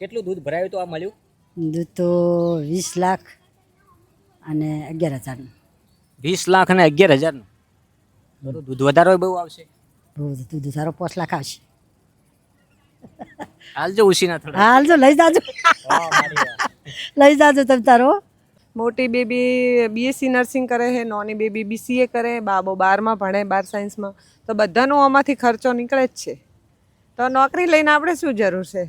કેટલું દૂધ ભરાયું તો આ મળ્યું? દૂધ તો 20 લાખ અને 11,000નું. 20 લાખ અને 11,000નું. તો દૂધ વધારો બહુ આવશે. બહુ દૂધ સારો 5 લાખ આવશે. હાલજો ઉસીના થોડા. હાલ જો લઈ જાજો, લઈ જાજો તમે તારો. મોટી બેબી બીએસસી નર્સિંગ કરે છે, નાની બેબી બીસીએ કરે, બાબો 12માં ભણે, 12 સાયન્સમાં. તો બધાનો આમાંથી ખર્ચો નીકળે જ છે. તો નોકરી લઈને આપણે શું જરૂર છે?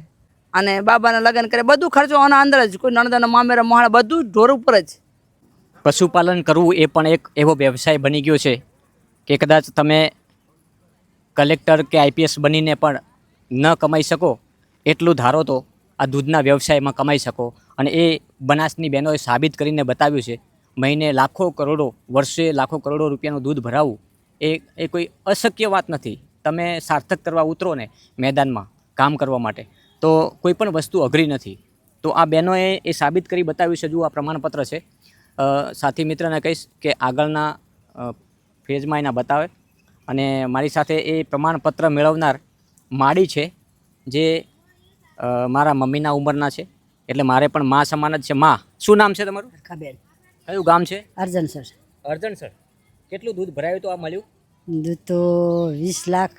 અને બાબાના લગ્ન કરે બધું ખર્ચો આના અંદર જ. કોઈ નણંદાના મામેરા મહાણા બધું ઢોર ઉપર જ. પશુપાલન કરવું એ પણ એક એવો વ્યવસાય બની ગયો છે કે કદાચ તમે કલેક્ટર કે આઈપીએસ બનીને પણ ન કમાઈ શકો એટલું ધારો તો આ દૂધના વ્યવસાયમાં કમાઈ શકો. અને એ બનાસની બહેનોએ સાબિત કરીને બતાવ્યું છે. મહિને લાખો કરોડો, વર્ષે લાખો કરોડો રૂપિયાનું દૂધ ભરાવવું એ કોઈ અશક્ય વાત નથી. તમે સાર્થક કરવા ઉતરો ને મેદાનમાં કામ કરવા માટે તો કોઈ પણ વસ્તુ અઘરી નથી. તો આ બહેનોએ એ સાબિત કરી બતાવ્યું છે. જુઓ આ પ્રમાણપત્ર છે. સાથી મિત્રને કહીશ કે આગળના ફેઝમાં એના બતાવે. અને મારી સાથે એ પ્રમાણપત્ર મેળવનાર માળી છે જે મારા મમ્મીના ઉંમરના છે. એટલે મારે પણ મા સમાન જ છે. મા, શું નામ છે તમારું? ખબર કયું ગામ છે? અર્જન સર. અર્જણ સર. કેટલું દૂધ ભરાયું તો આ મળ્યું? દૂધ તો 20 લાખ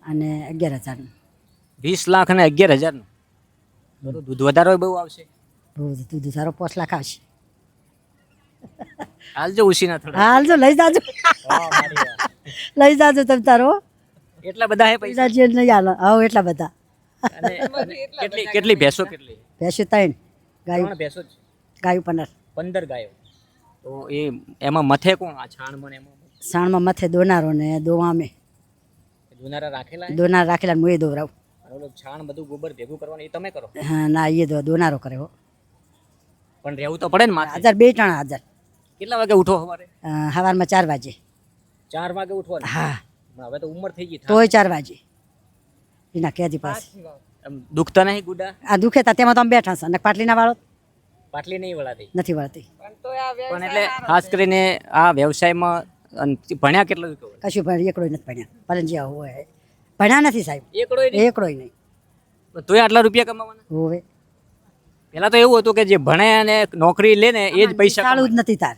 અને 11,000નું. 20 લાખ અને 11,000નું. તો દૂધ વધારો બહુ આવશે. બહુ દૂધ સારો 5 લાખ આવશે. હાલજો ઉસીના થોડા. હાલ જો લઈ જાજો, લઈ જાજો તમે તારો. એટલા બધા હે પૈસા? પૈસા જે નહીં હાલ આવો એટલા બધા. અને કેટલી ભેંસો? કેટલી ભેંસો 3 ગાયું. 3 ભેંસો જ? ગાયું 15. 15 ગાયો. તો એમાં મથે કોણ? આ છાણ મને એમાં સાણમાં મથે દોનારો ને દોવામે દુનારા રાખેલા? દોનાર રાખેલા હું એ દોરાવું. અને ઓલું છાણ બધું ગોબર ભેગું કરવાનું એ તમે કરો? હા ના એ દોનારો કરે હો. પણ રહેવું તો પડે ને માથે. 1000 બે ટાણા 1000. કેટલા વાગે ઉઠો સવારે? સવારમાં 4 વાગે. 4 વાગે ઉઠવાનું? હા. હવે તો ઉંમર થઈ ગઈ. તોય 4 વાગે એના કેજી પાસે. દુખતા નહીં ગુડા? આ દુખે તા તેમાં તો અમે બેઠા છે અને પાટલીના વાળો પાટલી નહીં વળાતી? નથી વળતી. પણ એટલે ખાસ કરીને આ વ્યવસાયમાં ભણ્યા કેટલું? કશું ભણ એકડોય નથી ભણ્યા. પલનજી હોય ભણ્યા નથી સાહેબ. એકડોય નહીં. તોય આટલા રૂપિયા કમાવાના? હોવે પેલા તો એવું હતું કે જે ભણે અને નોકરી લે ને એ જ પૈસા નિશાળું જ નથી તાર.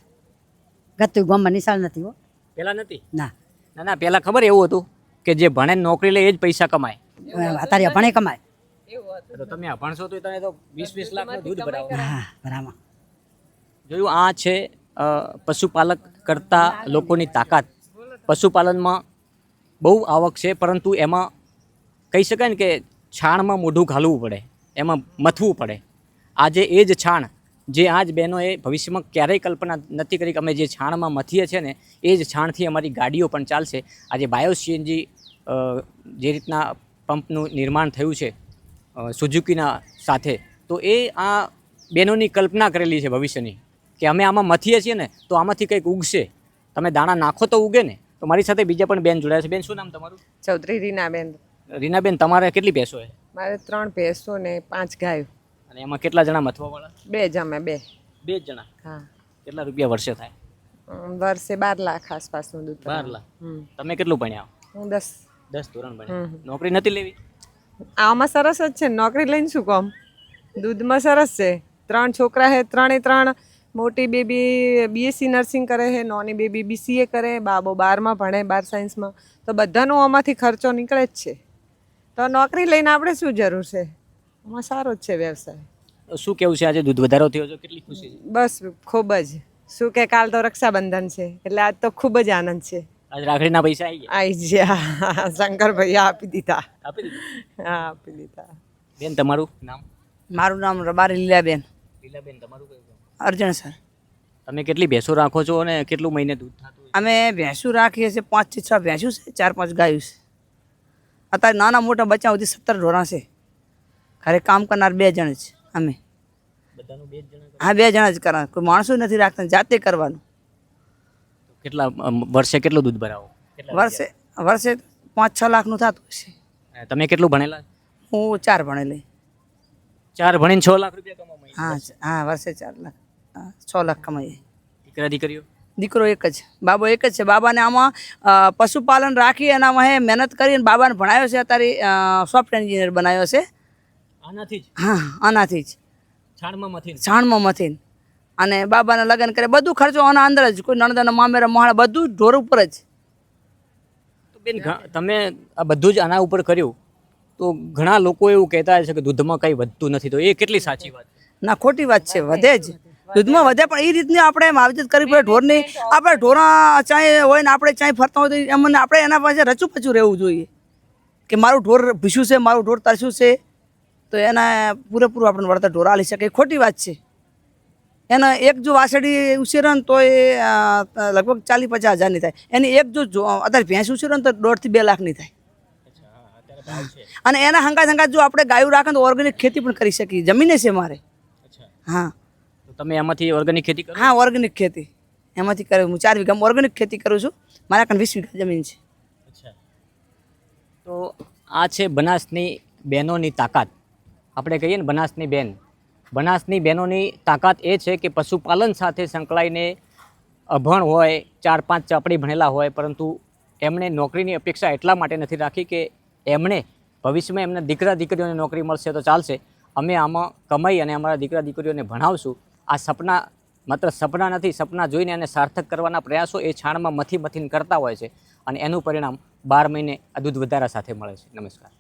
ગતું ગામમાં નિશાળ નથી હો. પેલા નથી? ના ના પેલા ખબર એવું હતું કે જે ભણે ને નોકરી લે એ જ પૈસા કમાય. અત્યારે ભણે કમાય. તો તમે ભણશો તો તમે તો 20 લાખનું દૂધ ભરાવો. હા બરાબર. જોયું, આ છે પશુપાલક કરતા લોકોની તાકાત. પશુપાલનમાં બહુ આવક છે પરંતુ એમાં કહી શકાય ને કે છાણમાં મોઢું ઘાલવું પડે, એમાં મથવું પડે. આજે એ જ છાણ જે આ જ બહેનોએ ભવિષ્યમાં ક્યારેય કલ્પના નથી કરી કે અમે જે છાણમાં મથીએ છીએ ને એ જ છાણથી અમારી ગાડીઓ પણ ચાલશે. આજે બાયો સીએનજી જે રીતના પંપનું નિર્માણ થયું છે સુઝુકીના સાથે, તો એ આ બહેનોની કલ્પના કરેલી છે ભવિષ્યની કે અમે આમાં મથીએ છીએ ને તો આમાંથી કંઈક ઉગશે. તમે દાણા નાખો તો ઉગે ને. તો મારી સાથે બીજા પણ બેન જોડાયા છે. બેન, શું નામ તમારું? ચૌધરી રીનાબેન. રીનાબેન, તમારે કેટલી ભેંસો છે? મારે 3 ભેંસો ને 5 ગાયો. અને એમાં કેટલા જણા મથવાવાળા? 2 જ અમે. 2 જ જણા. હા. કેટલા રૂપિયા વર્ષે થાય? વર્ષે 12 લાખ આસપાસનું દૂધ. 12 લાખ. તમે કેટલું ભણ્યા? હું 10 ધોરણ ભણ્યા. નોકરી નથી લેવી? આમાં સરસ જ છે. નોકરી લઈને શું કામ? દૂધમાં સરસ છે. 3 છોકરા છે, 3 મોટી બેબી બીએસસી નર્સિંગ કરે છે, નાની બેબી બીસીએ કરે, બાબો 12માં ભણે, 12 સાયન્સમાં. તો બધાનો આમાંથી ખર્ચો નીકળે જ છે. તો નોકરી લઈને આપણે શું જરૂર છે? આમાં સારો જ છે વ્યવસાય. શું કેવું છે? આજે દૂધ વધારો થયો છે, કેટલી ખુશી છે? બસ ખૂબ જ. શું કે કાલ તો રક્ષાબંધન છે એટલે આજ તો ખૂબ જ આનંદ છે. આજ રાખડીના પૈસા આવી ગયા? આવી ગયા. શંકર ભૈયા આપી દીધા. આપી દીધા? હા, આપી દીધા. બેન, તમારું નામ? મારું નામ રબારી લીલાબેન. લીલાબેન, તમારું કયું ગામ? અર્જણ સર. તમે કેટલી ભેંસો રાખો છો અને કેટલું મહિને દૂધ થતું હોય? અમે ભેંસું રાખીએ છીએ. 5 થી 6 ભેંસું છે, 4-5 ગાયું છે. અત્યારે નાના મોટા બચ્ચા સુધી 17 ઢોરા છે. ઘરે કામ કરનાર 2 જણ જ અમે. બધાનું 2 જણા? હા, 2 જણા જ કરવાના. કોઈ માણસો નથી રાખતા, જાતે કરવાનું. કેટલા વર્ષે કેટલું દૂધ ભરાવો? વર્ષે 5-6 લાખનું થતું હશે. તમે કેટલું ભણેલા? હું 4 ભણેલી. 4 ભણીને 6 લાખ રૂપિયા કમાવો? હા હા, વર્ષે 4 લાખ. 6 લાખ કમાઈએ. દીકરા દીકરીઓ? દીકરો એક જ, બાબો એક જ છે. બાબાને આમાં પશુપાલન રાખી એનામાં મહેનત કરીને બાબાને ભણાવ્યો છે. અત્યારે સોફ્ટવેર એન્જિનિયર બનાવ્યો છે. આનાથી જ હા આનાથી જ છાણમાં મથી છાણમાં મથીને અને બાબાના લગ્ન કરે બધું ખર્ચો આના અંદર જ કોઈ નણંદાના મામેરા મહાણા બધું જ ઢોર ઉપર જ. તો બેન તમે આ બધું જ આના ઉપર કર્યું તો ઘણા લોકો એવું કહેતા છે કે દૂધમાં કંઈ વધતું નથી, તો એ કેટલી સાચી વાત? ના ખોટી વાત છે, વધે જ દૂધમાં વધે પણ એ રીતની આપણે માવજત કરવી પડે ઢોરની. આપણે ઢોરા ચાહે હોય ને આપણે ચાહે ફરતા હોય તો એમને આપણે એના પાસે રચું પચું રહેવું જોઈએ કે મારું ઢોર ભીસ્યું છે, મારું ઢોર તરસ્યું છે, તો એના પૂરેપૂરું આપણે વળતર ઢોર આલી શકે. ખોટી વાત છે. એના એક જો વાસળી ઉછેરે ને તો એ લગભગ 40-50 હજારની થાય. એની એક જો અત્યારે ભેંસ ઉછેરે ને તો 1.5 થી 2 લાખની થાય. અને એના હંગાત જો આપણે ગાયું રાખે તો ઓર્ગેનિક ખેતી પણ કરી શકીએ. જમીને છે મારે. હા તો તમે એમાંથી ઓર્ગેનિક ખેતી કરો? હા ઓર્ગેનિક ખેતી એમાંથી કરું હું. 4 વીઘામાં ઓર્ગેનિક ખેતી કરું છું. મારા કાન 20 વીઘા જમીન છે. તો આ છે બનાસની બહેનોની તાકાત. આપણે કહીએ ને બનાસની બેન, બનાસની બહેનોની તાકાત એ છે કે પશુપાલન સાથે સંકળાઈને અભણ હોય, 4-5 ચાપડી ભણેલા હોય, પરંતુ એમણે નોકરીની અપેક્ષા એટલા માટે નથી રાખી કે એમણે ભવિષ્યમાં એમના દીકરા દીકરીઓને નોકરી મળશે તો ચાલશે, અમે આમાં કમાઈ અને અમારા દીકરા દીકરીઓને ભણાવશું. આ સપના માત્ર સપના નથી, સપના જોઈને એને સાર્થક કરવાના પ્રયાસો એ છાણમાં મથીને કરતા હોય છે અને એનું પરિણામ 12 મહિને આ દૂધ વધારા સાથે મળે છે. નમસ્કાર.